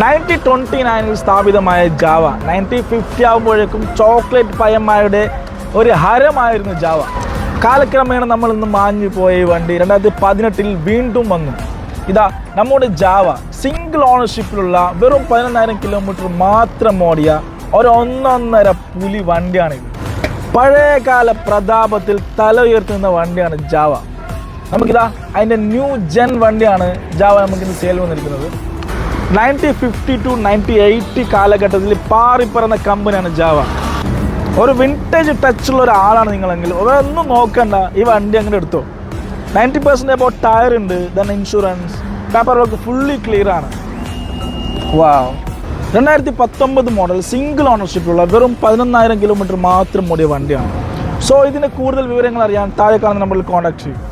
1929 സ്ഥാപിതമായ ജാവ 1950 ആകുമ്പോഴേക്കും ചോക്ലേറ്റ് പയ്യന്മാരുടെ ഒരു ഹരമായിരുന്നു ജാവ. കാലക്രമേണ നമ്മളിന്ന് മാഞ്ഞു പോയ ഈ വണ്ടി 2018 വീണ്ടും വന്നു. ഇതാ നമ്മുടെ ജാവ സിംഗിൾ ഓണർഷിപ്പിലുള്ള വെറും 11,000 കിലോമീറ്റർ മാത്രം ഓടിയ ഒരു ഒന്നൊന്നര പുലി വണ്ടിയാണിത്. പഴയകാല പ്രതാപത്തിൽ തല ഉയർത്തുന്ന വണ്ടിയാണ് ജാവ. നമുക്കിതാ അതിൻ്റെ ന്യൂ ജെൻ വണ്ടിയാണ് ജാവ നമുക്കിന്ന് സെയിൽ വന്നിരിക്കുന്നത്. 1950 to 1980 കാലഘട്ടത്തിൽ പാറിപ്പറന്ന കമ്പനിയാണ് ജാവ. ഒരു വിൻറ്റേജ് ടച്ചുള്ള ഒരാളാണ് നിങ്ങളെങ്കിൽ ഒന്നും നോക്കണ്ട, ഈ വണ്ടി അങ്ങനെ എടുത്തോ. 90% അപ്പോൾ ടയർ ഉണ്ട്, then insurance paper work fully clear ആണ്. വാവ്, 2019 മോഡൽ സിംഗിൾ ഓണർഷിപ്പുള്ള വെറും 11,000 കിലോമീറ്റർ മാത്രം ഓടിയ വണ്ടിയാണ്. സോ ഇതിൻ്റെ കൂടുതൽ വിവരങ്ങൾ അറിയാൻ താഴെ കാണുന്ന നമ്പറിൽ കോൺടാക്ട് ചെയ്യും.